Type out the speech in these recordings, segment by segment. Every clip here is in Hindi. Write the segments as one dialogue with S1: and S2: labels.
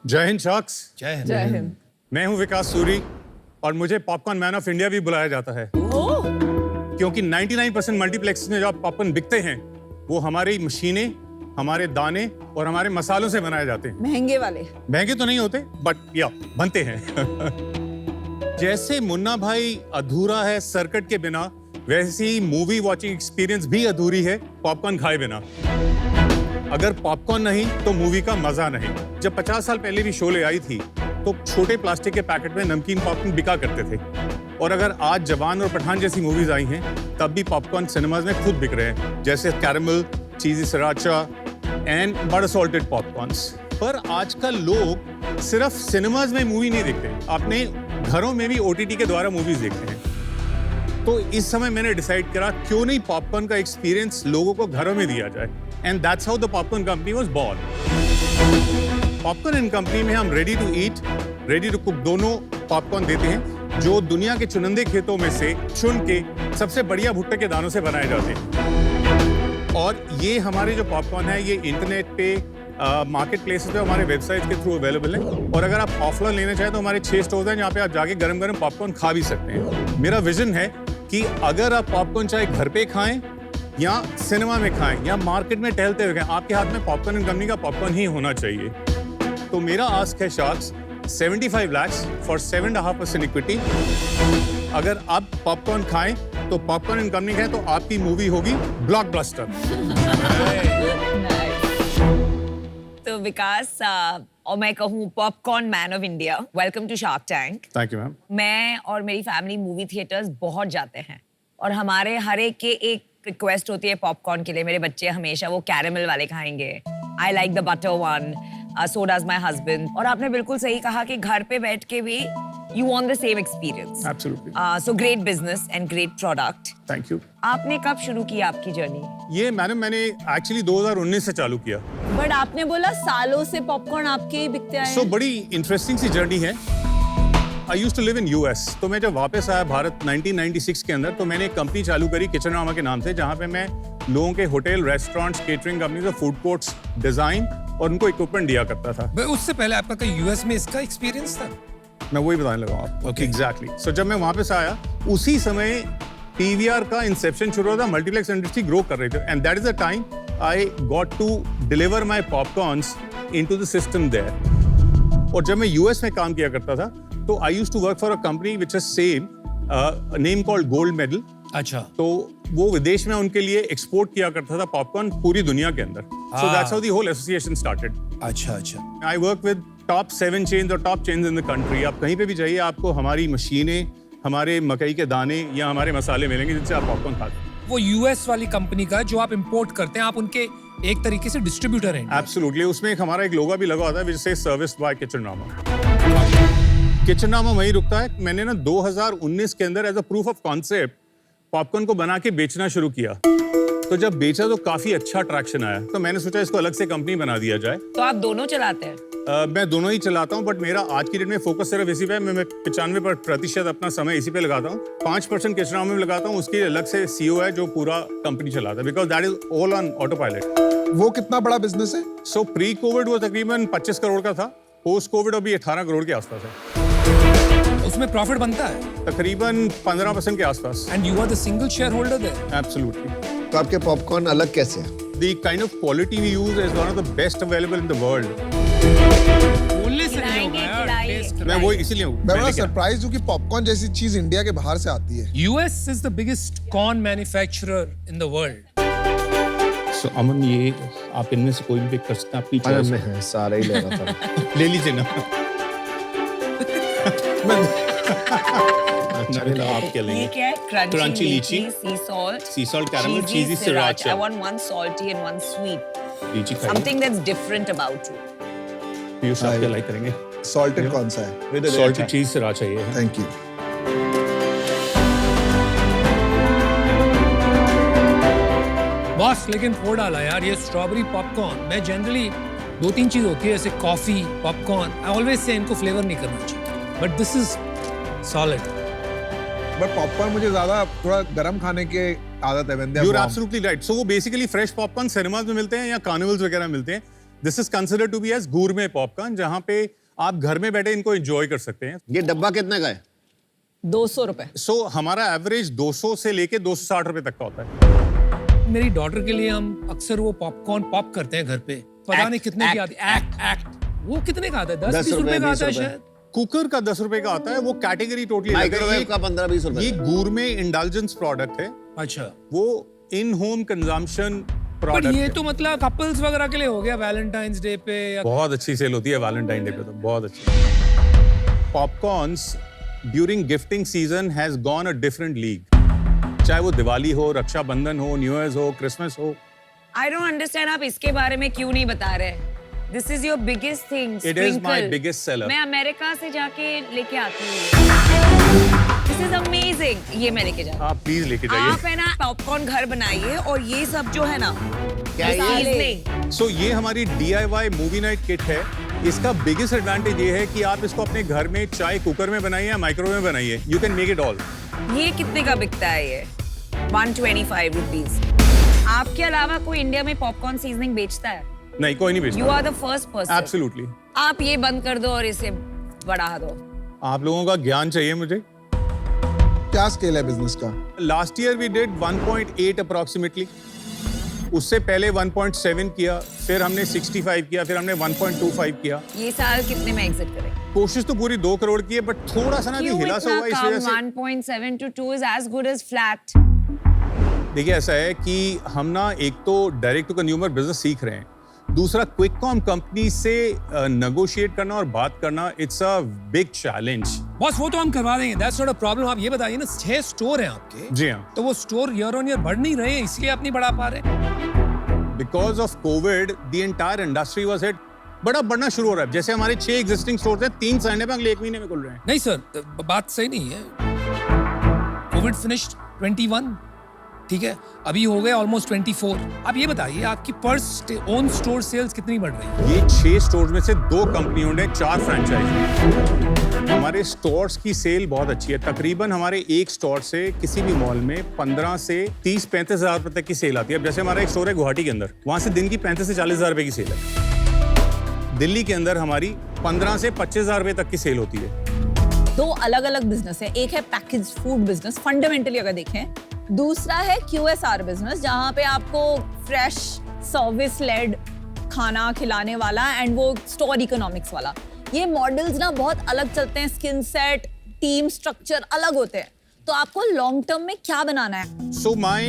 S1: जय हिंद शख्स।
S2: जय हिंद।
S3: जय हिंद।
S1: मैं हूं विकास सूरी और मुझे पॉपकॉर्न मैन ऑफ इंडिया भी बुलाया जाता है क्योंकि 99% मल्टीप्लेक्स में जो पॉपकॉर्न बिकते हैं वो हमारी मशीनें, हमारे दाने और हमारे मसालों से बनाए जाते हैं।
S3: महंगे वाले।
S1: महंगे तो नहीं होते बट या बनते हैं। जैसे मुन्ना भाई अधूरा है सर्किट के बिना, वैसे ही मूवी वॉचिंग एक्सपीरियंस भी अधूरी है पॉपकॉर्न खाए बिना। अगर पॉपकॉर्न नहीं तो मूवी का मजा नहीं। जब 50 साल पहले भी शोले आई थी तो छोटे प्लास्टिक के पैकेट में नमकीन पॉपकॉर्न बिका करते थे, और अगर आज जवान और पठान जैसी मूवीज आई हैं तब भी पॉपकॉर्न सिनेमाज में खुद बिक रहे हैं, जैसे कैरेमल, चीजी सराचा एंड बड़ा सॉल्टेड पॉपकॉर्न्स। पर आजकल लोग सिर्फ सिनेमाज में मूवी नहीं देखते, अपने घरों में भी OTT के द्वारा मूवीज देखते हैं। तो इस समय मैंने डिसाइड करा क्यों नहीं पॉपकॉर्न का एक्सपीरियंस लोगों को घरों में दिया जाए, and that's how the popcorn company was born. Popcorn and company में हम ready to eat, ready to cook दोनों पॉपकॉर्न देते हैं जो दुनिया के चुनिंदे खेतों में से चुन के सबसे बढ़िया भुट्टे के दानों से बनाए जाते हैं। और ये हमारे जो पॉपकॉर्न है ये इंटरनेट पे मार्केट प्लेसेस पे हमारे वेबसाइट के थ्रू अवेलेबल है, और अगर आप ऑफलाइन लेना चाहें तो हमारे 6 स्टोर्स हैं जहाँ पे आप जाके गरम गरम पॉपकॉर्न खा भी सकते हैं। मेरा विजन है कि अगर आप पॉपकॉर्न चाहे घर पे खाएं या सिनेमा में खाएं या मार्केट में टहलते हुए खाएं, आपके हाथ में पॉपकॉर्न एंड कंपनी का पॉपकॉर्न ही होना चाहिए। तो मेरा आस्क है शार्क्स 75 lakhs फॉर 7.5% इक्विटी। अगर आप पॉपकॉर्न खाएं तो पॉपकॉर्न एंड कंपनी खाएं तो आपकी मूवी होगी ब्लॉकबस्टर।
S3: तो विकास और मैं कहूँ popcorn man of India, welcome to Shark Tank.
S1: Thank you ma'am.
S3: मैं और मेरी फैमिली मूवी थिएटर्स बहुत जाते हैं और हमारे हर एक के एक रिक्वेस्ट होती है पॉपकॉर्न के लिए। मेरे बच्चे हमेशा वो कैरेमल वाले खाएंगे, I like the butter one, so does my husband. और आपने बिल्कुल सही कहा कि घर पे बैठ के भी you want the same experience.
S1: Absolutely.
S3: So great business and great product.
S1: Thank you.
S3: आपने कब शुरू किया आपकी जर्नी?
S1: ये मैंने एक्चुअली 2019 से चालू किया।
S4: बट आपने बोला सालों से पॉपकॉर्न आपके ही बिकते आए हैं।
S1: बड़ी इंटरेस्टिंग सी जर्नी है। I used to live in US, तो मैं जब वापस आया भारत 1996 के अंदर तो मैंने एक कंपनी चालू करी किचनरामा के नाम से, जहाँ पे मैं लोगों के hotel, restaurants, catering company, food courts design और उनको इक्विपमेंट दिया करता था।
S2: उससे पहले आपका कोई US में इसका एक्सपीरियंस था?
S1: मैं वही बताने लगा आपको।
S2: Okay.
S1: एग्जैक्टली। सो जब मैं वापस आया उसी समय PVR का इंसेप्शन शुरू हुआ था, मल्टीप्लेक्स इंडस्ट्री ग्रो कर रही थी, and that is the time I got to deliver my popcorns into the system there. और जब मैं US में काम किया करता था तो I used to work for a company which is same name called Gold Medal.
S2: अच्छा।
S1: तो वो विदेश में उनके लिए एक्सपोर्ट किया करता था पॉपकॉर्न पूरी दुनिया के अंदर। So that's how the whole association started.
S2: अच्छा अच्छा।
S1: I work with top 7 chains और top chains in the country. आप कहीं पे भी जाइए आपको हमारी मशीनें, हमारे मकई के दाने या हमारे मसाले मिलेंगे जिनसे आप पॉपकॉर्न खाते हैं।
S2: वो US वाली कंपनी का जो आप इंपोर्ट करते हैं, आप उनके एक तरीके से डिस्ट्रीब्यूटर हैं।
S1: एब्सोल्युटली। उसमें एक हमारा एक लोगो भी लगा होता है which says serviced by Kitchenrama. Kitchenrama वहीं रुकता है। मैंने ना 2019 के अंदर as a proof of concept popcorn को बना के बेचना शुरू किया। तो जब बेचा तो काफी अच्छा अट्रैक्शन आया, तो मैंने सोचा इसको अलग से कंपनी बना दिया जाए।
S3: तो आप दोनों चलाते हैं?
S1: मैं दोनों ही चलाता हूँ, बट मेरा आज की डेट में फोकस सिर्फ इसी पे है। मैं 95% अपना समय इसी पे लगाता हूँ। 5% किचनरामा में लगाता हूँ, उसकी अलग से CEO है जो पूरा कंपनी चलाता है, because that is all on auto pilot.
S5: वो कितना बड़ा बिजनेस है?
S1: सो प्री कोविड वो तकरीबन 25 करोड़ का था, पोस्ट कोविड अभी 18 करोड़ के आसपास है।
S2: उसमें प्रॉफिट बनता है
S1: तकरीबन 15% के आसपास।
S2: And you are the single shareholder there.
S1: Absolutely.
S5: तो आपके पॉपकॉर्न अलग कैसे हैं?
S1: The kind of quality we use is one of the best available in the world.
S2: बोलने से नहीं होगा यार,
S3: खिलाइए,
S2: टेस्ट।
S1: मैं वो इसीलिए हूँ।
S5: मैं बड़ा सरप्राइज हूँ कि पॉपकॉर्न जैसी चीज इंडिया के बाहर से आती है।
S2: US is the biggest corn manufacturer in the world.
S1: So, अमन, ये आप इनमें से कोई भी पिक कर सकते हैं, आपकी चॉइस है।
S5: सारे ही ले रहा था।
S1: ले लीजिए ना। आप क्या
S3: ये
S1: लेंगे?
S3: क्या है?
S1: Crunchy
S3: क्रंची
S1: लीची,
S3: सी salt,
S1: sea salt caramel, cheesy sriracha।
S3: I want one salty and one sweet.
S1: लीची खाइए।
S3: Something that's different about you.
S1: Piyush आप क्या लाइक करेंगे?
S5: सॉल्टेड कौन सा है?
S1: Salted cheese sriracha चाहिए है।
S5: Thank you.
S2: बॉस लेकिन फोड़ डाला यार ये स्ट्रॉबेरी पॉपकॉर्न। मैं जनरली 2-3 चीज होती है जैसे coffee, popcorn, I always say इनको फ्लेवर नहीं करना चाहिए, but this is solid.
S6: But popcorn मुझे ज्यादा थोड़ा गरम खाने की आदत है।
S1: You're absolutely right. So वो basically fresh popcorn cinemas में मिलते हैं या carnivals वगैरह मिलते हैं। This is considered to be as gourmet popcorn, जहां पे आप घर में बैठे इनको एंजॉय कर सकते हैं।
S7: ये डब्बा कितने का है?
S4: 200 रुपए।
S1: सो हमारा एवरेज 200 से लेके 260 रुपए तक का होता है।
S2: मेरी डॉटर के लिए हम अक्सर वो पॉपकॉर्न पॉप करते हैं घर पे, पता नहीं कितने की आती है। एक्ट वो कितने का आता है? 10-20 रुपए का आता है शायद।
S1: कुकर का 10 रुपए का आता है, वो कैटेगरी टोटली अलग है।
S7: माइक्रोवेव का 15-20 रुपए।
S1: ये गूरमे इंडल्जेंस प्रोडक्ट है,
S2: अच्छा,
S1: वो इन होम कंजम्पशन
S2: पर
S1: प्रोडक्ट
S2: ये
S1: है।
S2: तो मतलब कपल्स वगैरह के लिए हो गया वैलेंटाइंस डे पे या
S1: बहुत अच्छी सेल होती है वैलेंटाइन डे पे, तो बहुत अच्छी। Popcorns during gifting season has gone a different league, चाहे वो दिवाली हो, रक्षाबंधन हो, न्यू ईयर हो, क्रिसमस हो।
S3: आई डोंट अंडरस्टैंड, आप इसके बारे में क्यों नहीं बता रहे? This is your biggest thing.
S1: It is my biggest seller.
S3: मैं अमेरिका से जाके लेके आती हूँ। This is amazing. ये मैं लेके जाती
S1: आप प्लीज लेके
S3: हूँ।
S1: जाइए।
S3: आप है ना पॉपकॉर्न घर बनाइए और ये सब जो है ना
S7: क्या है ये?
S3: seasoning,
S1: सो ये हमारी DIY मूवी नाइट किट है। इसका बिगेस्ट एडवांटेज ये है कि आप इसको अपने घर में चाहे कुकर में बनाइए या माइक्रोवेव में बनाइए, you can make it all.
S3: ये कितने का बिकता है? ये 125 रुपीज। आपके अलावा कोई इंडिया में पॉपकॉर्न सीजनिंग बेचता है?
S1: नहीं, कोई नहीं बेचता।
S3: You are the first person.
S1: Absolutely.
S3: आप ये बंद कर दो और इसे बढ़ा दो।
S1: आप लोगों का ज्ञान चाहिए मुझे।
S5: क्या स्केल है बिजनेस का?
S1: Last year we did 1.8 approximately, उससे पहले 1.7 किया, फिर हमने 65 किया, फिर हमने 1.25 किया।
S3: ये साल कितने में एग्जिट करें?
S1: कोशिश तो पूरी 2 करोड़ की है, बट थोड़ा सा ना भी
S3: क्यों
S1: हिला सा
S3: इतना
S1: हुआ इस
S3: कम?
S1: वजह से।
S3: 1.7 to 2 is as good as flat।
S1: देखिए ऐसा है कि हम ना एक तो डायरेक्ट टू कंज्यूमर बिजनेस सीख रहे हैं, दूसरा क्विक कॉम कंपनी से नेगोशिएट करना और बात करना, it's a big challenge.
S2: Boss वो तो हम करवा देंगे, दैट्स नॉट अ प्रॉब्लम। आप ये बताइए ना, 6 स्टोर हैं आपके,
S1: जी हाँ।
S2: तो वो स्टोर ईयर ऑन ईयर बढ़ नहीं रहे हैं, इसलिए आप नहीं बढ़ा पा रहे।
S1: Because of Covid the entire industry was hit, बड़ा बढ़ना शुरू हो रहा है। जैसे हमारे 6 एग्जिस्टिंग स्टोर्स हैं, 3 साइन है, अगले 1 महीने में खुल रहे हैं।
S2: नहीं सर, बात सही नहीं है। कोविड फिनिश्ड 21, ठीक है, अभी हो गए ऑलमोस्ट 24। आप ये बताइए आपकी पर ओन स्टोर सेल्स कितनी बढ़ रही है?
S1: ये 6 स्टोर्स में से 2 कंपनी ओन्ड है, 4 फ्रेंचाइज। हमारे स्टोर्स की सेल बहुत अच्छी है। तकरीबन हमारे एक स्टोर से किसी भी मॉल में 15 से 30-35 हज़ार रुपए तक की सेल आती है। अब जैसे हमारा एक स्टोर है गुवाहाटी के अंदर, वहां से दिन की 35 से 40 हज़ार रुपए की सेल है। दिल्ली के अंदर हमारी 15 से 25 हज़ार रुपए तक की सेल होती है।
S4: 2 अलग अलग बिजनेस है। एक है पैकेज फूड बिजनेस फंडामेंटली अगर देखें, दूसरा है QSR बिजनेस जहां पे आपको फ्रेश सर्विस लेड खाना खिलाने वाला एंड वो स्टोर इकोनॉमिक्स वाला। ये मॉडल्स ना बहुत अलग चलते हैं, स्किन सेट, टीम स्ट्रक्चर अलग होते हैं। तो आपको लॉन्ग टर्म में क्या बनाना है?
S1: So my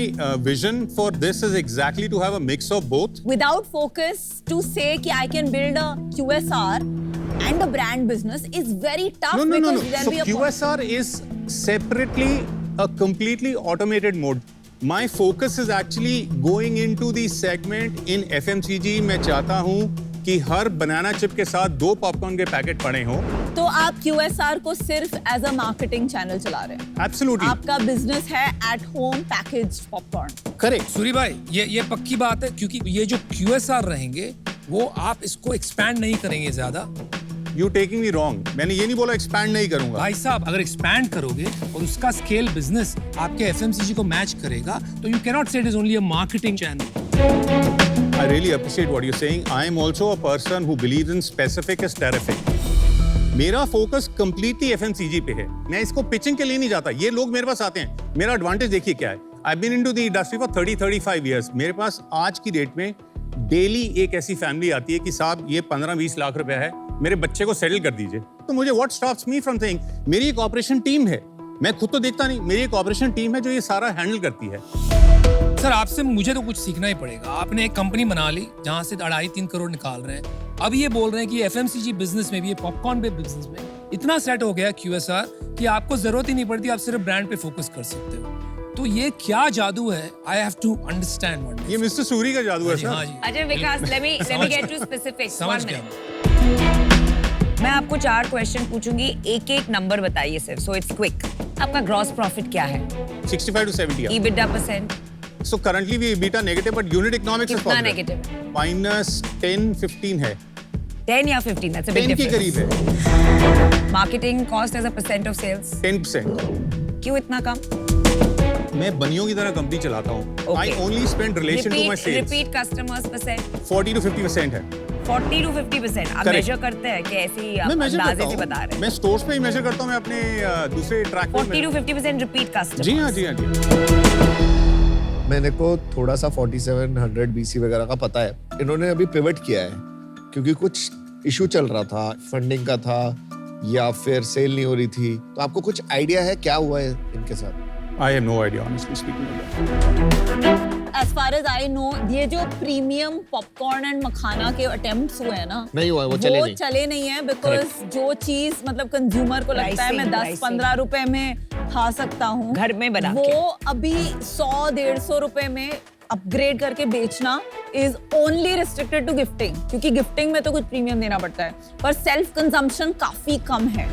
S1: vision for this is exactly to have a mix of both.
S4: Without focus to say कि I can build a QSR and a brand business is very tough
S1: No.
S4: because there'll
S1: So
S4: be a
S1: QSR is separately a completely automated mode. My focus is actually going into the segment in FMCG. मैं चाहता हूँ कि हर बनाना चिप के साथ 2 पॉपकॉर्न के पैकेट पड़े हों।
S4: तो आप QSR को सिर्फ एज अ मार्केटिंग चैनल चला रहे हैं।
S1: Absolutely.
S4: आपका बिजनेस है at home package popcorn.
S1: Correct.
S2: Suri भाई, ये पक्की बात है, क्योंकि ये जो QSR रहेंगे वो आप इसको एक्सपैंड नहीं करेंगे ज्यादा।
S1: You taking me wrong. मैंने ये नहीं बोला एक्सपैंड नहीं करूंगा।
S2: भाई साहब, अगर एक्सपैंड करोगे और उसका स्केल बिजनेस आपके FMCG को मैच करेगा, तो you cannot say it is only a marketing channel.
S1: I really appreciate what you're saying. I am also a person who believes in specific is terrific. मेरा फोकस completely FMCG पे है। मैं इसको पिचिंग के लिए नहीं जाता। ये लोग मेरे पास आते हैं। मेरा एडवांटेज देखिए क्या है। I've been into the industry for 30-35 years. मेरे पास आज की डेट में डेली एक ऐसी फैमिली आती है कि साहब ये 15-20 लाख रुपया है, मेरे बच्चे को सेटल कर दीजिए। तो मुझे what stops me from saying, मेरी एक ऑपरेशन टीम है। मैं खुद तो देखता नहीं, मेरी एक ऑपरेशन टीम है जो ये सारा हैंडल करती है।
S2: सर, आपसे मुझे तो कुछ सीखना ही पड़ेगा। आपने एक कंपनी बना ली जहां से 2.5-3 करोड़ निकाल रहे हैं। अब ये बोल रहे हैं कि FMCG बिजनेस में भी, ये पॉपकॉर्न पे बिजनेस में इतना सेट हो गया QSR कि आपको जरूरत ही नहीं पड़ती, आप सिर्फ ब्रांड पे फोकस कर सकते हो। तो ये क्या जादू है? I have to understand what
S1: ये मिस्टर सूरी का जादू है सर।
S2: हाँ जी।
S3: अच्छा विकास, let me get to specifics.
S2: समझ
S3: 1
S2: गया।
S3: minute. मैं आपको 4 क्वेश्चन पूछूंगी, एक नंबर बताइए सिर्फ, so it's quick. आपका ग्रॉस प्रॉफिट क्या है?
S1: 65 to 70.
S3: EBITDA percent
S1: So currently we EBITDA negative, but unit economics is
S3: कितना
S1: positive.
S3: negative है?
S1: -10-15 है।
S3: 10 या 15? That's a big
S1: 10 के
S3: difference.
S1: करीब है।
S3: Marketing cost as a percent of sales
S1: 10%।
S3: क्यों इतना कम?
S1: मैं बनियों की तरह कंपनी चलाता हूँ।
S3: Okay.
S1: I only spend relation to my sales.
S3: Repeat customers percent
S1: 40 to 50% है।
S3: 40 to 50%. आप
S1: Correct.
S3: मेजर करते हैं कि ऐसे ही आप
S1: मैं मेजर
S3: अंदाजे
S1: करता
S3: से बता
S1: हूँ
S3: रहे
S1: मैं
S3: हैं?
S1: स्टोर्स पे ही मेजर करता हूँ मैं अपने दूसरे ट्रैक
S3: 40 to 50% रिपीट कस्टमर.
S1: जी हाँ जी हाँ जी
S7: मैंने को थोड़ा सा 4700 BC वगैरह का पता है। इन्होंने अभी पिवट किया है क्योंकि कुछ इशू चल रहा था, फंडिंग का था या फिर सेल नहीं हो रही थी। तो आपको कुछ आइडिया है क्या हुआ है इनके साथ?
S1: I have no idea honestly speaking.
S4: As far as I know, ये जो प्रीमियम पॉपकॉर्न एंड मखाना के अटेम्प्ट्स हुए हैं ना,
S7: नहीं हुआ है, वो चले नहीं।
S4: है बिकॉज जो चीज मतलब कंज्यूमर को लगता है मैं
S3: Pricing,
S4: 10-15 रुपए में खा सकता हूँ
S3: घर में बना
S4: वो
S3: के।
S4: अभी 100-150 रुपए में अपग्रेड करके बेचना is only restricted to gifting, क्योंकि गिफ्टिंग में तो कुछ प्रीमियम देना पड़ता है, पर सेल्फ कंजम्पशन काफी कम है।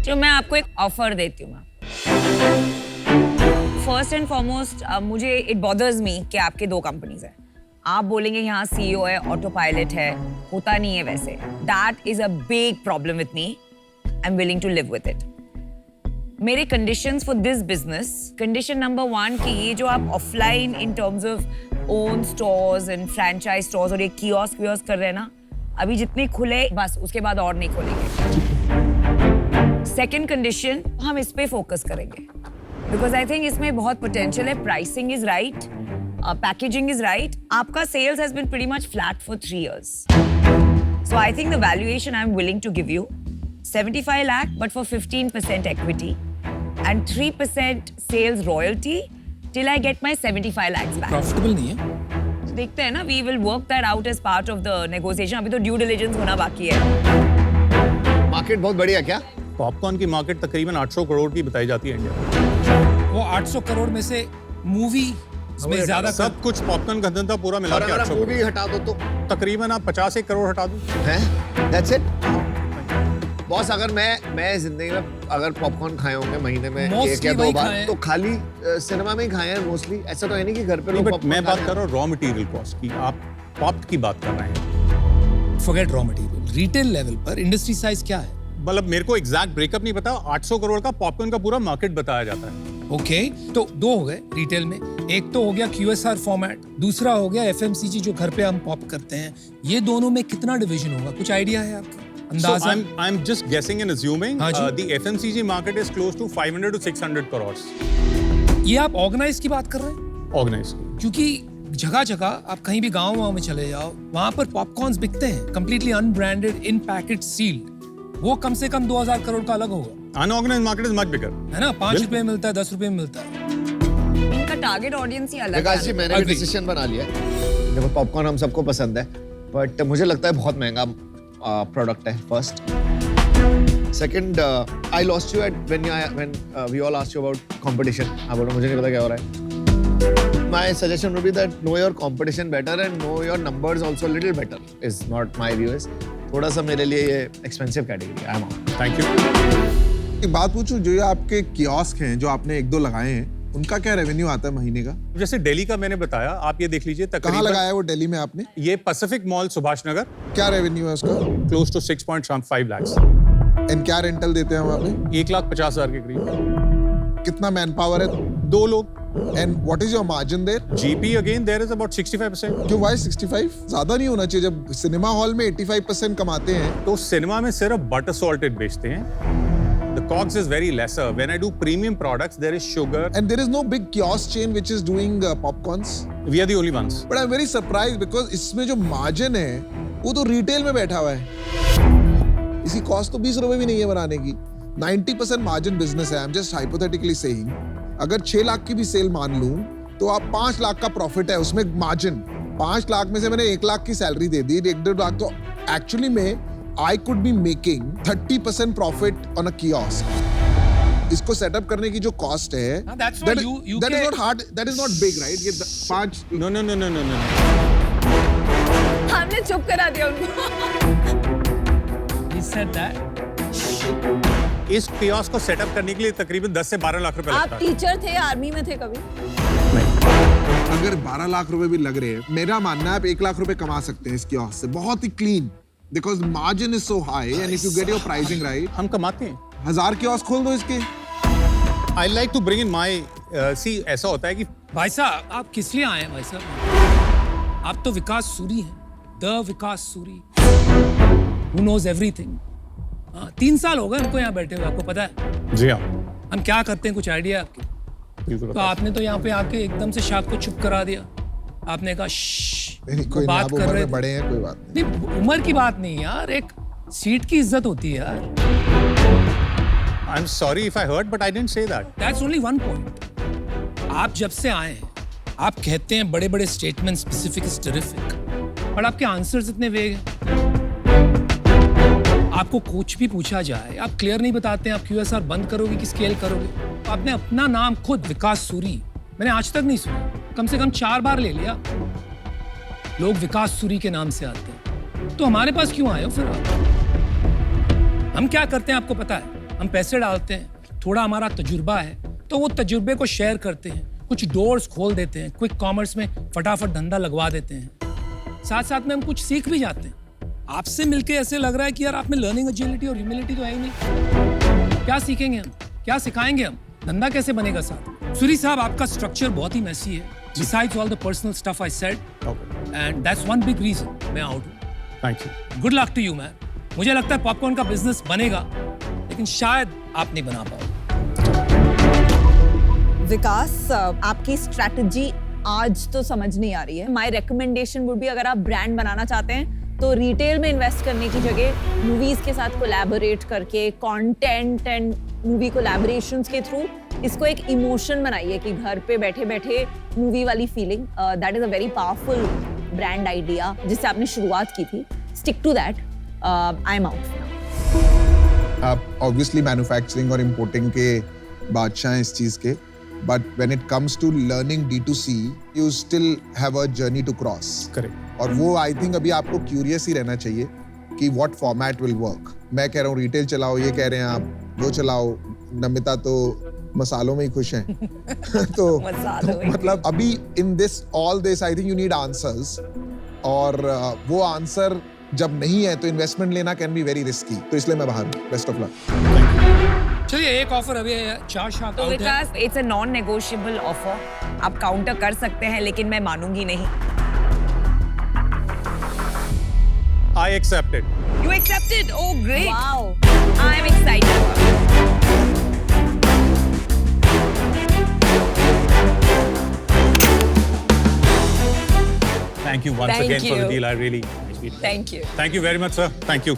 S3: तो मैं आपको एक ऑफर देती हूँ। फर्स्ट एंड फॉरमोस्ट मुझे इट बॉदर्स मी कि आपके 2 कंपनीज हैं। आप बोलेंगे यहाँ CEO है, ऑटो पायलट है, होता नहीं है वैसे। That is a big problem with me. I am willing to live with it. मेरे conditions for this business, condition number 1 कि ये जो आप offline in terms of own stores and franchise stores और ये कियोस्क कर रहे हैं ना, अभी जितने खुले बस उसके बाद और नहीं खोलेंगे। सेकेंड कंडीशन, हम इस पे फोकस करेंगे बिकॉज आई थिंक इसमें बहुत पोटेंशियल है। Pricing is right, packaging is right. आपका sales has been pretty much flat for 3 years. So I think the valuation I'm willing to give you 75 lakh, but for 15% equity and 3% sales royalty till I get my 75 lakhs back.
S2: Profitable नहीं है।
S3: देखते हैं ना, we will work that out as part of the negotiation. अभी तो ड्यू डिलिजेंस होना बाकी है।
S7: मार्केट बहुत बढ़िया क्या?
S1: पॉपकॉर्न की मार्केट तकरीबन 800 करोड़ की बताई जाती है इंडिया में।
S2: वो 800 करोड़ में से मूवी में ज्यादा
S1: सब कुछ पॉपकॉर्न का धंधा पूरा मिला
S7: और
S1: के
S7: अगर
S1: 800
S7: मूवी
S1: करोड़।
S7: हटा दो तो
S1: तकरीबन आप 50 करोड़ हटा दो।
S7: हैं? That's it? बॉस, अगर मैं जिंदगी में अगर पॉपकॉर्न खाए होंगे महीने में
S2: Mostly
S7: 1 या 2
S2: वही
S7: बार,
S2: खाए हैं।
S7: तो खाली सिनेमा में ही खाए हैं मोस्टली। ऐसा तो है नहीं कि घर पे लोग
S1: बट
S7: popcorn
S1: मैं
S7: खा
S1: बात
S7: रहे
S1: कर
S7: हैं।
S1: रहा हूँ रॉ मटेरियल कॉस्ट की, आप पॉप की बात कर रहे हैं।
S2: Forget raw material. Retail level पर इंडस्ट्री साइज क्या है?
S1: मतलब मेरे को एग्जैक्ट ब्रेकअप नहीं पता। 800 करोड़ का पॉपकॉर्न का पूरा मार्केट बताया जाता है।
S2: ओके, तो 2 हो गए रिटेल में। एक तो हो गया QSR फॉर्मेट, दूसरा हो गया FMCG जो घर पे हम पॉप करते हैं। ये दोनों में कितना डिवीजन होगा, कुछ आइडिया है आपका?
S1: So
S2: अंदाजा?
S1: I'm just guessing and assuming
S2: हाँ जी।
S1: the FMCG market is close to 500 to 600 crores
S2: ये आप ऑर्गेनाइज की बात कर रहे हैं?
S1: organized.
S2: क्योंकि जगह जगह आप कहीं भी गांव में चले जाओ, वहां पर पॉपकॉर्न्स बिकते हैं कंप्लीटली अनब्रांडेड, इन पैकेट, सील्ड। वो कम से कम 2000 करोड़ का अलग होगा,
S1: Unorganized market is much bigger.
S2: है ना? 5 रुपए में मिलता है, 10 रुपए में मिलता है।
S3: इनका टारगेट ऑडियंस ही अलग
S7: विकास जी,
S3: है।
S7: मैंने भी
S2: Agree.
S7: डिसीजन बना लिया है। देखो, पॉपकॉर्न हम सबको पसंद है, बट मुझे लगता है बहुत महंगा प्रोडक्ट है। First, second, I lost you at when we all asked you about competition. आप बोलो मुझे नहीं पता क्या हो रहा है। My suggestion would be that know your competition better and know your numbers also little better. Is not my view. Is थोड़ा सा मेरे लिए ये expensive category. I am out.
S1: Thank you.
S6: एक बात पूछूं, जो ये आपके कियोस्क हैं जो आपने 1-2 लगाए हैं, उनका क्या रेवेन्यू आता है महीने का?
S1: जैसे दिल्ली का मैंने बताया, आप ये देख लीजिए
S6: कहाँ
S1: तकरीबन
S6: लगाया है वो दिल्ली में आपने?
S1: ये पैसिफिक मॉल सुभाष नगर,
S6: क्या रेवेन्यू है उसका?
S1: Close to 6.5 lakhs।
S6: एंड क्या रेंटल देते हैं वहाँ पे?
S1: 1,50,000 के करीब।
S6: कितना मैन पावर है?
S1: 2 लोग।
S6: And what is your margin there?
S1: GP again there is about 65%।
S6: क्यों, व्हाई 65? ज्यादा नहीं होना चाहिए जब सिनेमा हॉल में 85% कमाते हैं।
S1: तो सिनेमा में सिर्फ बटर सॉल्टेड बेचते हैं। The COGS is very lesser. When I do premium products, there is sugar.
S6: And there is no big kiosk chain which is doing popcorns.
S1: We are the only ones.
S6: But I'm very surprised because इसमें जो मार्जिन है वो तो रिटेल में बैठा हुआ है। इसकी कॉस्ट तो 20 रुपए भी नहीं है बनाने की। 90% मार्जिन बिजनेस है। I am just hypothetically saying, अगर 6 लाख की भी सेल मान लूं तो आप 5 लाख का प्रॉफिट है उसमें मार्जिन। 5 लाख में से मैंने 1 लाख की सैलरी दे दी, 1-1.5 लाख, तो एक्चुअली में I could be making 30% profit on a kiosk. इसको सेटअप करने की जो कॉस्ट है,
S2: हाँ, that's why
S6: that
S2: UK
S6: is not hard, that is not big, right? ये 5
S1: No.
S4: हमने चुप करा दिया उनको।
S2: He said that.
S1: इस कियोस्क को सेटअप करने के लिए तकरीबन 10 से 12 लाख रुपए
S4: आप
S1: लगता है।
S4: टीचर थे, आर्मी में थे कभी?
S6: अगर 12 लाख रुपए भी लग रहे हैं, मेरा मानना है आप 1 लाख रुपए कमा सकते हैं इस कियोस्क से, बहुत ही clean, because margin is so high and if you get your pricing right,
S1: हम कमाते हैं।
S6: 1000 कियोस्क खोल दो इसके।
S1: I like to bring in my see, ऐसा होता है कि
S2: भाई साहब, आप किस लिए आए हैं भाई साहब? आप तो विकास सूरी हैं, the Vikas Suri, who knows everything. 3 साल हो गए हमको यहाँ बैठे हुए, आपको पता है
S1: जी हाँ,
S2: हम क्या करते हैं, कुछ आइडिया है आपके?
S1: बिल्कुल
S2: तो आपने तो यहाँ पे आके एकदम से शाद को चुप करा दिया। आपने कहा श्श्श,
S6: नहीं,
S2: वो
S6: कोई नहीं,
S2: बात
S6: आप
S2: कर
S6: उम्र
S2: रहे
S6: में
S2: थे।
S6: बड़े हैं, कोई बात नहीं।
S2: नहीं, उम्र की बात नहीं यार, एक सीट की इज्जत होती है यार।
S1: I'm sorry if I hurt, but I didn't say that.
S2: That's only one point. आप जब से आए हैं, आप कहते हैं बड़े बड़े स्टेटमेंट, स्पेसिफिक इज टेरिफिक, पर आपके आंसर्स इतने वेग हैं। आपको कुछ भी पूछा जाए, आप क्लियर नहीं बताते हैं, आप QSR बंद करोगे कि स्केल करोगे। आपने अपना नाम खुद विकास सूरी, मैंने आज तक नहीं सुना, कम से कम 4 बार ले लिया। लोग विकास सूरी के नाम से आते हैं, तो हमारे पास क्यों आए हो फिर आप? हम क्या करते हैं आपको पता है? हम पैसे डालते हैं, थोड़ा हमारा तजुर्बा है, तो वो तजुर्बे को शेयर करते हैं, कुछ डोर्स खोल देते हैं, क्विक कॉमर्स में फटाफट धंधा लगवा देते हैं। साथ साथ में हम कुछ सीख भी जाते हैं। आपसे मिलके ऐसे लग रहा है कि यार आप में लर्निंग एजिलिटी और ह्यूमिलिटी तो है ही नहीं। क्या सीखेंगे हम, क्या सिखाएंगे हम, धंधा कैसे बनेगा साथ? सूरी साहब, आपका स्ट्रक्चर बहुत ही मैसी है, besides all the personal stuff I said,
S1: Okay.
S2: and that's one big reason मैं आउट हूँ।
S1: Thank you.
S2: Good luck to you man. मुझे लगता है पॉपकॉर्न का बिजनेस बनेगा, लेकिन शायद आप नहीं बना पाओ।
S4: विकास, आपकी स्ट्रैटेजी आज तो समझ नहीं आ रही है। माय रिकमेंडेशन वुड बी, अगर आप ब्रांड बनाना चाहते हैं तो रिटेल में इन्वेस्ट करने की जगह मूवीज के साथ कोलैबोरेट करके कंटेंट एंड मूवी कोलैबोरेशंस के थ्रू इसको एक इमोशन बनाइए कि घर पे बैठे बैठे मूवी वाली feeling. That is a very powerful brand idea जिससे आपने शुरुआत की थी। Stick to that. I am out.
S6: आप ऑब्वियसली मैन्युफैक्चरिंग और इंपोर्टिंग के बादशाह हैं इस चीज के, but when it comes to learning D2C, you still have a journey to cross.
S1: Correct.
S6: और वो आई थिंक अभी आपको क्यूरियस ही रहना चाहिए कि व्हाट फॉर्मेट विल वर्क। मैं कह रहा हूँ रिटेल चलाओ, ये कह रहे हैं आप वो चलाओ। नमिता तो मसालों में ही खुश हैं। तो
S3: मसालों में।
S6: मतलब अभी in this all this I think you need answers, और वो आंसर जब नहीं है तो इन्वेस्टमेंट लेना कैन बी वेरी रिस्की। तो इसलिए मैं बाहर हूँ। Best of luck.
S2: चलिए, एक ऑफर अभी है, 4 शात
S3: तो
S2: आउट है।
S3: Vikas, it's a non negotiable offer. आप काउंटर कर सकते हैं, लेकिन मैं मानूंगी नहीं।
S1: I accept it.
S3: You accepted? Oh, great.
S4: Wow.
S3: I am excited.
S1: Thank you once
S3: Thank
S1: again for the
S3: you.
S1: deal. I really appreciate it.
S3: Thank you.
S1: Thank you very much, sir. Thank you.